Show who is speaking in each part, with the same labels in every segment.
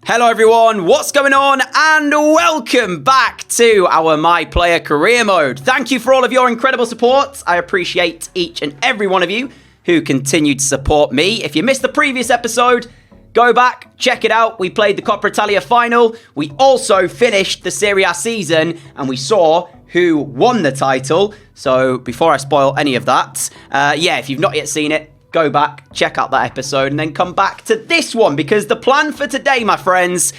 Speaker 1: Hello everyone, what's going on? And welcome back to our My Player Career Mode. Thank you for all of your incredible support. I appreciate each and every one of you who continue to support me. If you missed the previous episode, go back, check it out. We played the Coppa Italia final. We also finished the Serie A season and we saw who won the title. So before I spoil any of that, if you've not yet seen it, go back, check out that episode, and then come back to this one, because the plan for today, my friends,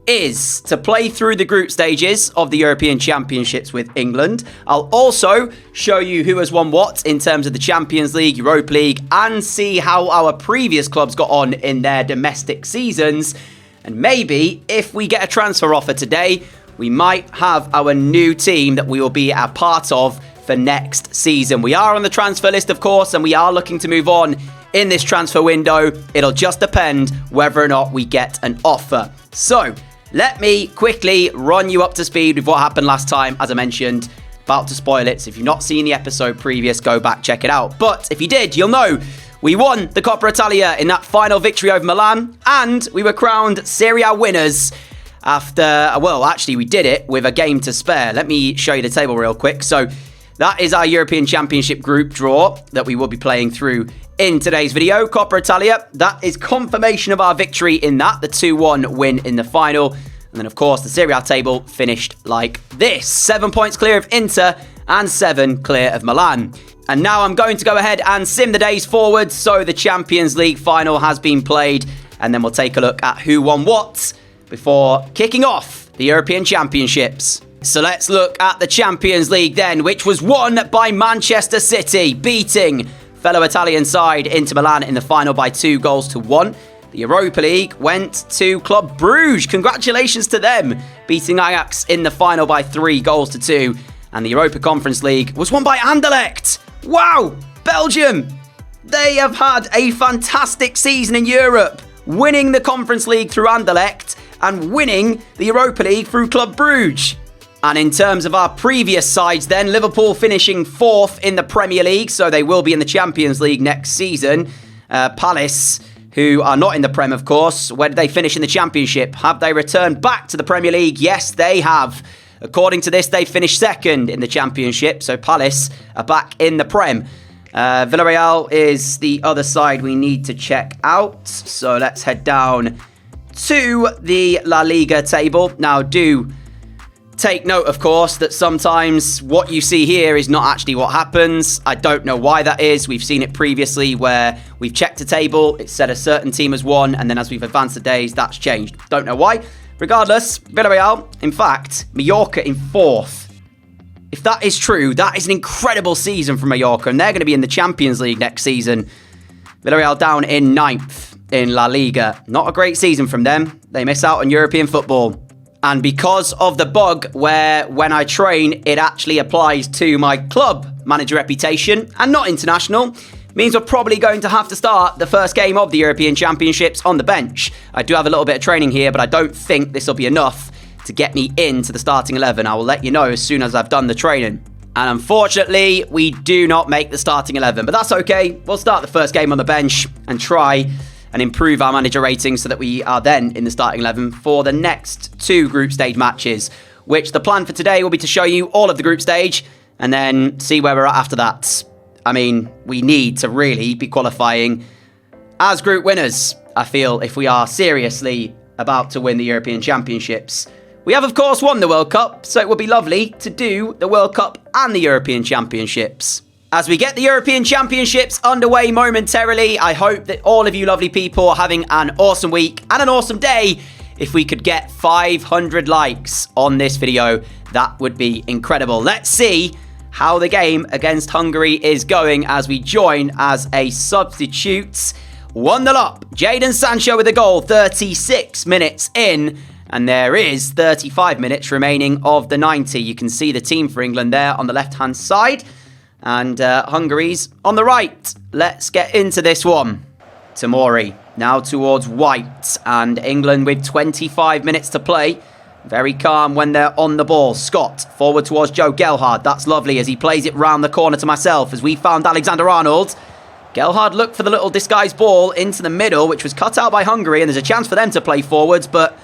Speaker 1: is to play through the group stages of the European Championships with England. I'll also show you who has won what in terms of the Champions League, Europa League, and see how our previous clubs got on in their domestic seasons. And maybe, if we get a transfer offer today, we might have our new team that we will be a part of for next season. We are on the transfer list, of course, and we are looking to move on in this transfer window. It'll just depend whether or not we get an offer. So, let me quickly run you up to speed with what happened last time. As I mentioned, about to spoil it, so if you've not seen the episode previous, go back, check it out. But if you did, you'll know we won the Coppa Italia in that final victory over Milan, and we were crowned Serie A winners after, well, actually, we did it with a game to spare. Let me show you the table real quick. So, that is our European Championship group draw that we will be playing through in today's video. Coppa Italia, that is confirmation of our victory in that, the 2-1 win in the final. And then, of course, the Serie A table finished like this. 7 points clear of Inter and 7 clear of Milan. And now I'm going to go ahead and sim the days forward. So the Champions League final has been played. And then we'll take a look at who won what before kicking off the European Championships. So let's look at the Champions League then, which was won by Manchester City, beating fellow Italian side Inter Milan in the final by 2-1. The Europa League went to Club Bruges. Congratulations to them, beating Ajax in the final by 3-2. And the Europa Conference League was won by Anderlecht. Wow, Belgium. They have had a fantastic season in Europe, winning the Conference League through Anderlecht and winning the Europa League through Club Bruges. And in terms of our previous sides then, Liverpool finishing 4th in the Premier League, so they will be in the Champions League next season. Palace, who are not in the Prem, of course. Where did they finish in the Championship? Have they returned back to the Premier League? Yes, they have. According to this, they finished 2nd in the Championship, so Palace are back in the Prem. Villarreal is the other side we need to check out. So let's head down to the La Liga table. Now, do take note, of course, that sometimes what you see here is not actually what happens. I don't know why that is. We've seen it previously where we've checked a table, it said a certain team has won, and then as we've advanced the days, that's changed. Don't know why. Regardless, Villarreal, in fact, Mallorca in 4th. If that is true, that is an incredible season for Mallorca, and they're going to be in the Champions League next season. Villarreal down in 9th in La Liga. Not a great season from them. They miss out on European football. And because of the bug where when I train, it actually applies to my club manager reputation and not international, means we're probably going to have to start the first game of the European Championships on the bench. I do have a little bit of training here, but I don't think this will be enough to get me into the starting 11. I will let you know as soon as I've done the training. And unfortunately, we do not make the starting 11, but that's okay. We'll start the first game on the bench and try and improve our manager rating so that we are then in the starting 11 for the next 2 group stage matches, which the plan for today will be to show you all of the group stage and then see where we're at after that. I mean, we need to really be qualifying as group winners, I feel, if we are seriously about to win the European Championships. We have, of course, won the World Cup, so it would be lovely to do the World Cup and the European Championships. As we get the European Championships underway momentarily, I hope that all of you lovely people are having an awesome week and an awesome day. If we could get 500 likes on this video, that would be incredible. Let's see how the game against Hungary is going as we join as a substitute. 1-0 up. Jadon Sancho with a goal, 36 minutes in. And there is 35 minutes remaining of the 90. You can see the team for England there on the left-hand side. And Hungary's on the right. Let's get into this one. Tomori now towards White. And England with 25 minutes to play. Very calm when they're on the ball. Scott forward towards Joe Gelhardt. That's lovely as he plays it round the corner to myself as we found Alexander-Arnold. Gelhardt looked for the little disguised ball into the middle, which was cut out by Hungary. And there's a chance for them to play forwards, but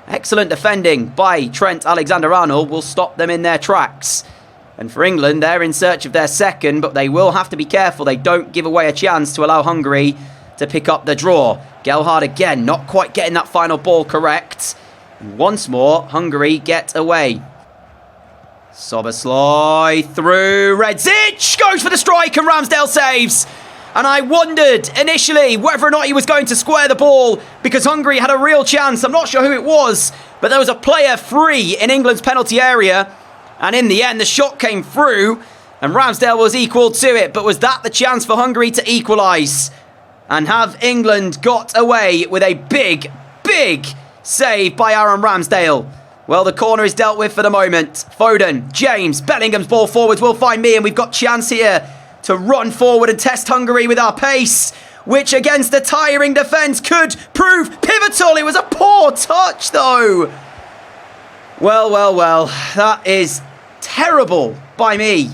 Speaker 1: Excellent defending by Trent Alexander-Arnold will stop them in their tracks. And for England, they're in search of their second, but they will have to be careful they don't give away a chance to allow Hungary to pick up the draw. Gelhardt again, not quite getting that final ball correct. And once more, Hungary get away. Szoboszlai through. Redzic goes for the strike and Ramsdale saves. And I wondered initially whether or not he was going to square the ball because Hungary had a real chance. I'm not sure who it was, but there was a player free in England's penalty area. And in the end, the shot came through and Ramsdale was equal to it. But was that the chance for Hungary to equalise? And have England got away with a big, big save by Aaron Ramsdale? Well, the corner is dealt with for the moment. Foden, James, Bellingham's ball forwards will find me, and we've got chance here to run forward and test Hungary with our pace, which against the tiring defence could prove pivotal. It was a poor touch, though. Well, that is terrible by me.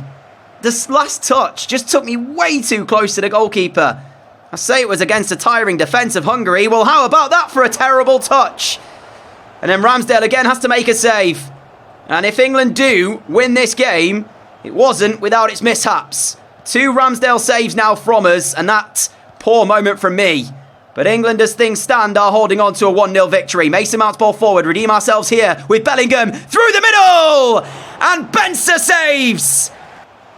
Speaker 1: This last touch just took me way too close to the goalkeeper. I say it was against a tiring defence of Hungary. Well, how about that for a terrible touch? And then Ramsdale again has to make a save. And if England do win this game, it wasn't without its mishaps. 2 Ramsdale saves now from us, and that poor moment from me. But England, as things stand, are holding on to a 1-0 victory. Mason Mount's ball forward. Redeem ourselves here with Bellingham through the middle. And Benser saves.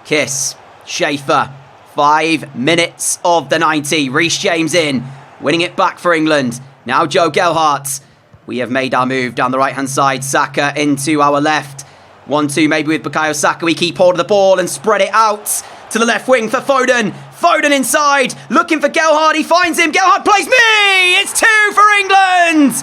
Speaker 1: Kiss. Schaefer. 5 minutes of the 90. Reece James in. Winning it back for England. Now Joe Gelhardt. We have made our move down the right-hand side. Saka into our left. 1-2 maybe with Bukayo Saka. We keep hold of the ball and spread it out to the left wing for Foden. Foden inside. Looking for Gelhardt. He finds him. Gelhardt plays me. It's 2 for England.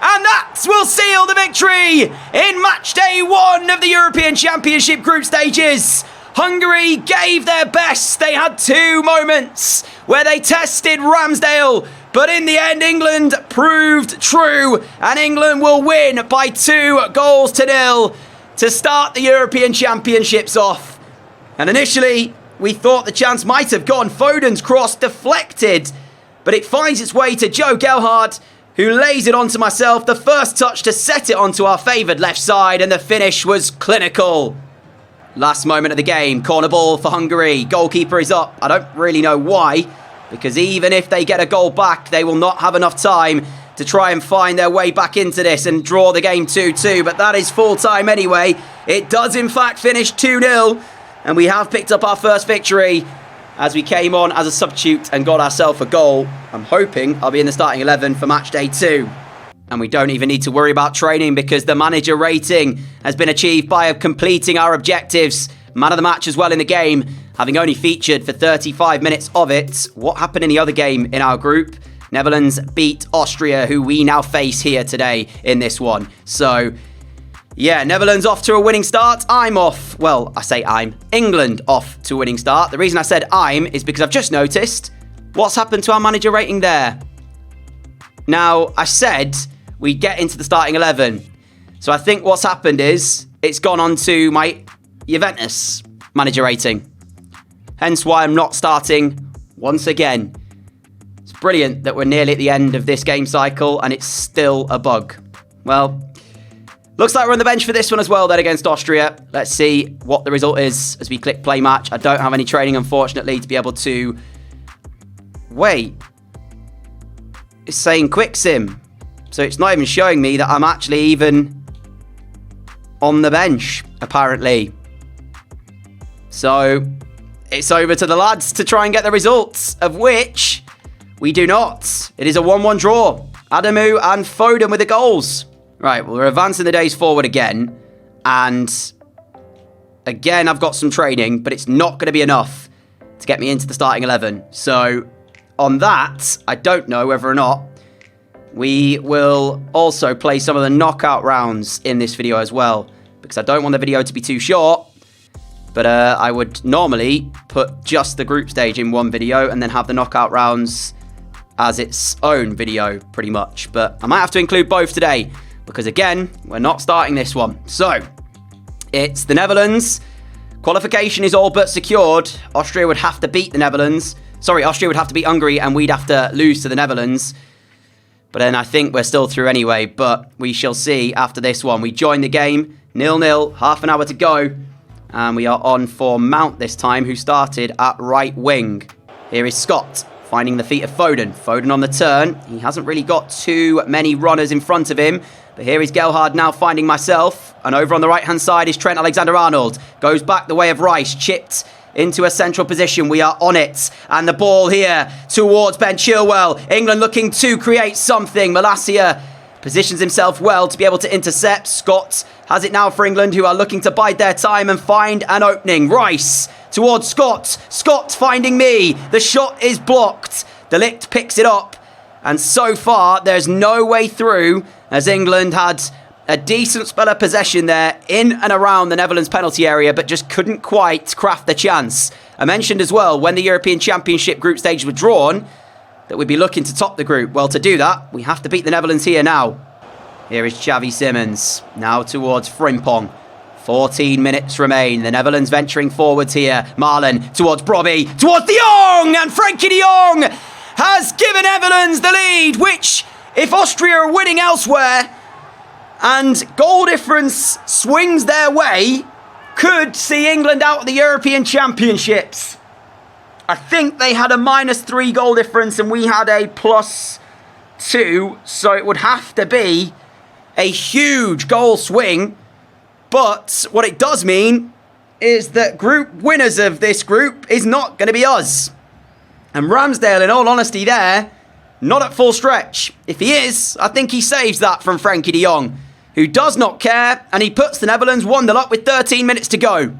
Speaker 1: And that will seal the victory in match day 1 of the European Championship group stages. Hungary gave their best. They had 2 moments where they tested Ramsdale. But in the end, England proved true. And England will win by 2-0 to start the European Championships off. And initially, we thought the chance might have gone. Foden's cross deflected. But it finds its way to Joe Gelhardt, who lays it onto myself. The first touch to set it onto our favoured left side. And the finish was clinical. Last moment of the game. Corner ball for Hungary. Goalkeeper is up. I don't really know why. Because even if they get a goal back, they will not have enough time to try and find their way back into this and draw the game 2-2. But that is full time anyway. It does in fact finish 2-0. And we have picked up our first victory as we came on as a substitute and got ourselves a goal. I'm hoping I'll be in the starting 11 for match day 2. And we don't even need to worry about training because the manager rating has been achieved by completing our objectives. Man of the match as well in the game, having only featured for 35 minutes of it. What happened in the other game in our group? Netherlands beat Austria, who we now face here today in this one. So, yeah, Netherlands off to a winning start. I'm off. Well, I say I'm. England off to a winning start. The reason I said I'm is because I've just noticed what's happened to our manager rating there. Now, I said we'd get into the starting 11. So I think what's happened is it's gone on to my Juventus manager rating. Hence why I'm not starting once again. It's brilliant that we're nearly at the end of this game cycle and it's still a bug. Well, looks like we're on the bench for this one as well then against Austria. Let's see what the result is as we click play match. I don't have any training, unfortunately, to be able to... Wait. It's saying quick sim. So it's not even showing me that I'm actually even on the bench, apparently. So it's over to the lads to try and get the results, of which we do not. It is a 1-1 draw. Adamu and Foden with the goals. Right, well, we're advancing the days forward again. And again, I've got some training, but it's not going to be enough to get me into the starting 11. So on that, I don't know whether or not we will also play some of the knockout rounds in this video as well, because I don't want the video to be too short. But I would normally put just the group stage in one video and then have the knockout rounds as its own video, pretty much. But I might have to include both today, because again, we're not starting this one. So, it's the Netherlands. Qualification is all but secured. Austria would have to beat the Netherlands. Sorry, Austria would have to beat Hungary and we'd have to lose to the Netherlands. But then I think we're still through anyway, but we shall see after this one. We join the game, 0-0, half an hour to go. And we are on for Mount this time, who started at right wing. Here is Scott, finding the feet of Foden. Foden on the turn. He hasn't really got too many runners in front of him. But here is Gelhardt now finding myself. And over on the right-hand side is Trent Alexander-Arnold. Goes back the way of Rice, chipped into a central position. We are on it. And the ball here towards Ben Chilwell. England looking to create something. Malacia positions himself well to be able to intercept. Scott has it now for England, who are looking to bide their time and find an opening. Rice towards Scott. Scott finding me. The shot is blocked. De Ligt picks it up. And so far, there's no way through, as England had a decent spell of possession there in and around the Netherlands penalty area, but just couldn't quite craft the chance. I mentioned as well, when the European Championship group stages were drawn, that we'd be looking to top the group. Well, to do that, we have to beat the Netherlands here now. Here is Xavi Simons, now towards Frimpong. 14 minutes remain. The Netherlands venturing forwards here. Marlon towards Brobby, towards De Jong, and Frankie De Jong has given Netherlands the lead, which, if Austria are winning elsewhere, and goal difference swings their way, could see England out of the European Championships. I think they had a -3 goal difference and we had a +2, so it would have to be a huge goal swing. But what it does mean is that group winners of this group is not going to be us. And Ramsdale, in all honesty there, not at full stretch. If he is, I think he saves that from Frankie de Jong, who does not care, and he puts the Netherlands 1-0 up with 13 minutes to go.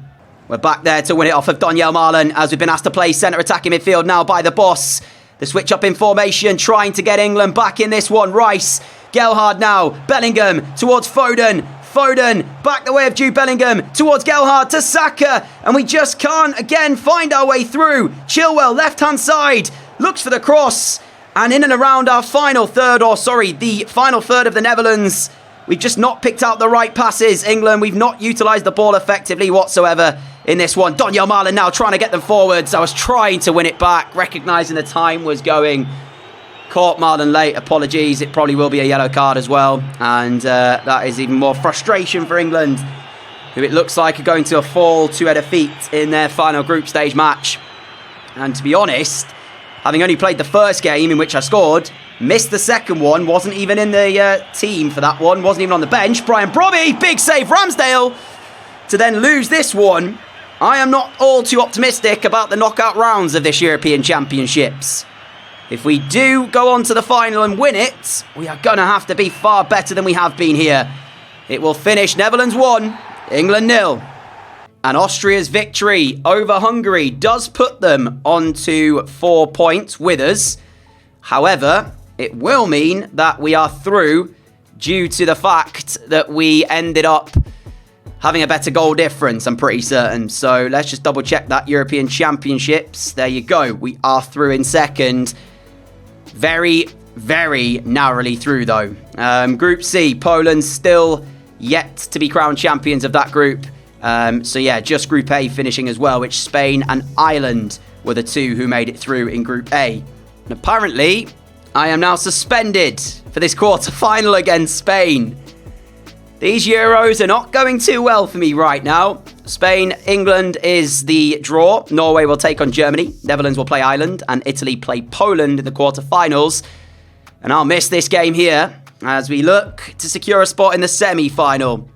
Speaker 1: We're back there to win it off of Donyell Marlon, as we've been asked to play centre attacking midfield now by the boss. The switch up in formation, trying to get England back in this one. Rice, Gelhardt now, Bellingham towards Foden. Foden, back the way of Jude Bellingham, towards Gelhardt to Saka, and we just can't, again, find our way through. Chilwell, left-hand side, looks for the cross, and in and around our final third, the final third of the Netherlands, we've just not picked out the right passes. England, we've not utilised the ball effectively whatsoever in this one. Donyell Marlon now trying to get them forwards. I was trying to win it back, recognising the time was going. Caught Marlon late, apologies. It probably will be a yellow card as well. And that is even more frustration for England, who it looks like are going to fall to a defeat in their final group stage match. And to be honest, having only played the first game in which I scored, missed the second one, wasn't even in the team for that one, wasn't even on the bench. Brian Brobby, big save, Ramsdale, to then lose this one. I am not all too optimistic about the knockout rounds of this European Championships. If we do go on to the final and win it, we are going to have to be far better than we have been here. It will finish Netherlands 1, England 0. And Austria's victory over Hungary does put them onto 4 points with us. However, it will mean that we are through due to the fact that we ended up having a better goal difference, I'm pretty certain. So let's just double check that. European Championships. There you go. We are through in second. Very, very narrowly through, though. Group C, Poland still yet to be crowned champions of that group. So, yeah, just Group A finishing as well, which Spain and Ireland were the two who made it through in Group A. And apparently, I am now suspended for this quarter-final against Spain. These Euros are not going too well for me right now. Spain, England is the draw. Norway will take on Germany. Netherlands will play Ireland. And Italy play Poland in the quarterfinals. And I'll miss this game here as we look to secure a spot in the semi-final.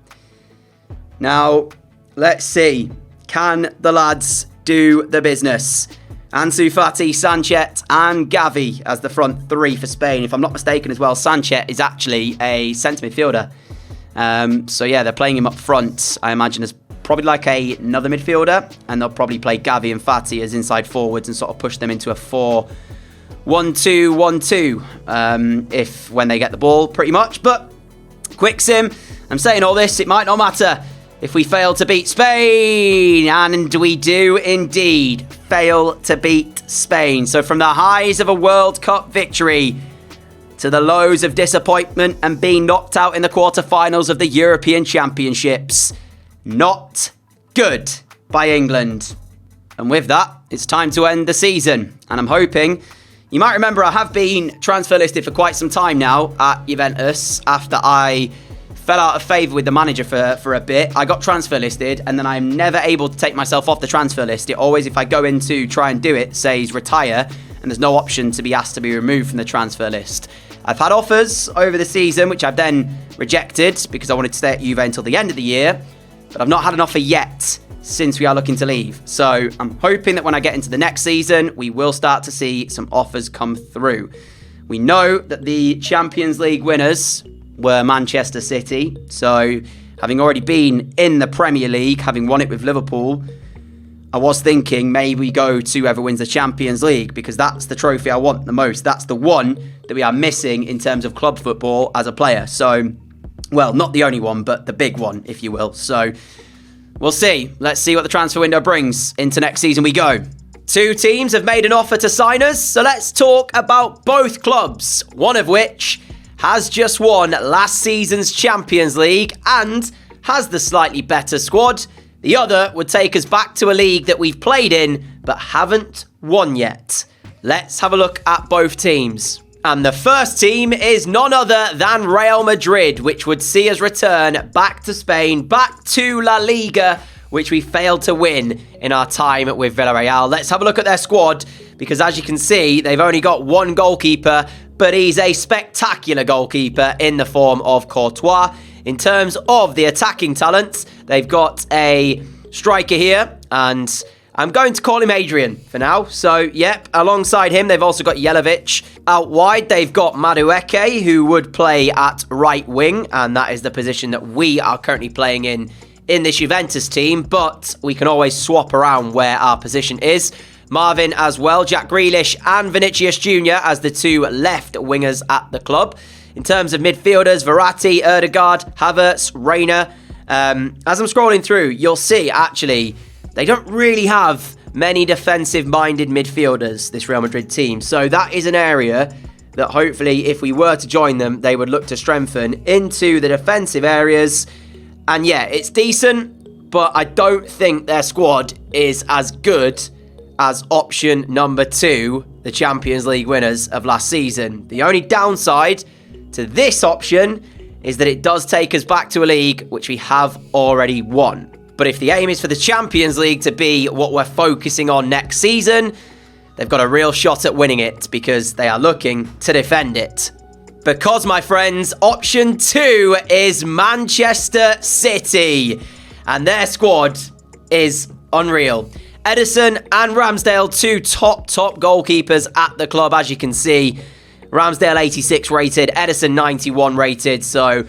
Speaker 1: Now, let's see. Can the lads do the business? Ansu Fati, Sanchez and Gavi as the front three for Spain. If I'm not mistaken as well, Sanchez is actually a centre midfielder. So yeah, they're playing him up front, I imagine, as probably like another midfielder, and they'll probably play Gavi and Fati as inside forwards and sort of push them into a 4-1-2-1-2 if when they get the ball, pretty much. But quick sim, I'm saying all this, it might not matter if we fail to beat Spain, and we do indeed fail to beat Spain. So from the highs of a World Cup victory to the lows of disappointment and being knocked out in the quarterfinals of the European Championships. Not good by England. And with that, it's time to end the season. And I'm hoping You might remember I have been transfer listed for quite some time now at Juventus after I fell out of favour with the manager for a bit. I got transfer listed and then I'm never able to take myself off the transfer list. It always, if I go in to try and do it, says retire and there's no option to be asked to be removed from the transfer list. I've had offers over the season, which I've then rejected because I wanted to stay at Juve until the end of the year, but I've not had an offer yet since we are looking to leave. So I'm hoping that when I get into the next season, we will start to see some offers come through. We know that the Champions League winners were Manchester City. So having already been in the Premier League, having won it with Liverpool, I was thinking maybe go to whoever wins the Champions League because that's the trophy I want the most. That's the one that we are missing in terms of club football as a player. So, well, not the only one, but the big one, if you will. So we'll see. Let's see what the transfer window brings. Into next season we go. Two teams have made an offer to sign us, so let's talk about both clubs, one of which has just won last season's Champions League and has the slightly better squad. The other would take us back to a league that we've played in but haven't won yet. Let's have a look at both teams. And the first team is none other than Real Madrid, which would see us return back to Spain, back to La Liga, which we failed to win in our time with Villarreal. Let's have a look at their squad, because as you can see, they've only got one goalkeeper, but he's a spectacular goalkeeper in the form of Courtois. In terms of the attacking talents, they've got a striker here, and I'm going to call him Adrian for now. So, yep, alongside him, they've also got Jelavic. Out wide, they've got Madueke, who would play at right wing, and that is the position that we are currently playing in this Juventus team, but we can always swap around where our position is. Marvin as well, Jack Grealish and Vinicius Jr. as the two left wingers at the club. In terms of midfielders, Verratti, Ødegaard, Havertz, Reina. As I'm scrolling through, you'll see, actually, they don't really have many defensive-minded midfielders, this Real Madrid team. So that is an area that hopefully, if we were to join them, they would look to strengthen into the defensive areas. And yeah, it's decent, but I don't think their squad is as good as option number 2, the Champions League winners of last season. The only downside to this option is that it does take us back to a league which we have already won. But if the aim is for the Champions League to be what we're focusing on next season, they've got a real shot at winning it because they are looking to defend it. Because, my friends, option 2 is Manchester City. And their squad is unreal. Ederson and Ramsdale, two top goalkeepers at the club, as you can see. Ramsdale 86 rated, Ederson 91 rated. So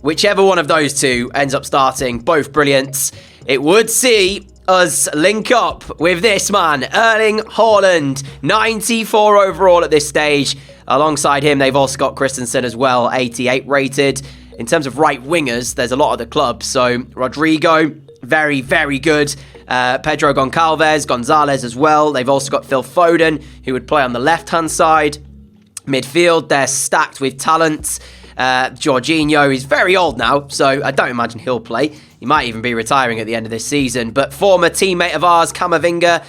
Speaker 1: whichever one of those two ends up starting, both brilliant. It would see us link up with this man, Erling Haaland, 94 overall at this stage. Alongside him, they've also got Christensen as well, 88 rated. In terms of right wingers, there's a lot of the club. So Rodrigo, very, very good. Pedro Gonzalez as well. They've also got Phil Foden, who would play on the left-hand side. Midfield, they're stacked with talent. Jorginho is very old now, so I don't imagine he'll play. He might even be retiring at the end of this season. But former teammate of ours, Camavinga,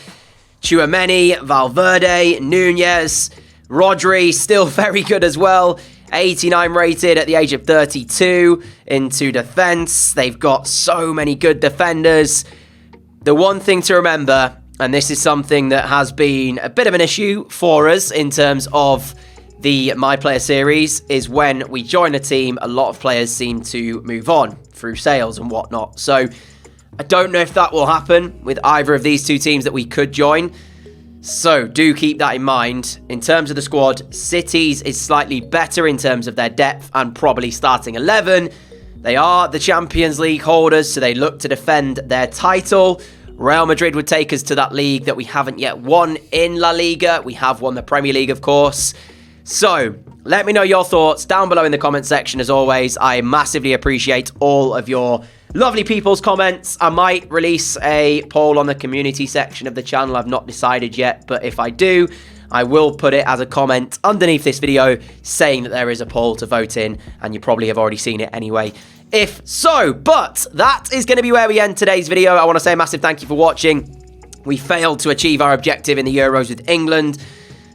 Speaker 1: Tchouaméni, Valverde, Nunez, Rodri, still very good as well. 89 rated at the age of 32 into defense. They've got so many good defenders. The one thing to remember, and this is something that has been a bit of an issue for us in terms of the My Player series, is when we join a team, a lot of players seem to move on through sales and whatnot. So I don't know if that will happen with either of these two teams that we could join. So do keep that in mind. In terms of the squad, City's is slightly better in terms of their depth and probably starting 11. They are the Champions League holders, so they look to defend their title. Real Madrid would take us to that league that we haven't yet won in La Liga. We have won the Premier League, of course. So let me know your thoughts down below in the comment section. As always, I massively appreciate all of your lovely people's comments. I might release a poll on the community section of the channel. I've not decided yet, but if I do, I will put it as a comment underneath this video saying that there is a poll to vote in, and you probably have already seen it anyway, if so. But that is going to be where we end today's video. I want to say a massive thank you for watching. We failed to achieve our objective in the Euros with England,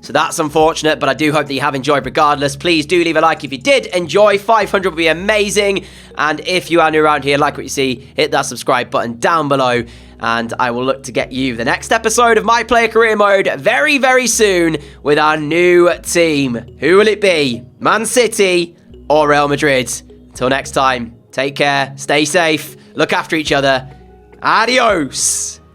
Speaker 1: So that's unfortunate, but I do hope that you have enjoyed regardless. Please do leave a like if you did enjoy. 500 would be amazing. And if you are new around here, like what you see, hit that subscribe button down below. And I will look to get you the next episode of My Player Career Mode very, very soon with our new team. Who will it be? Man City or Real Madrid? Until next time, take care, stay safe, look after each other. Adios!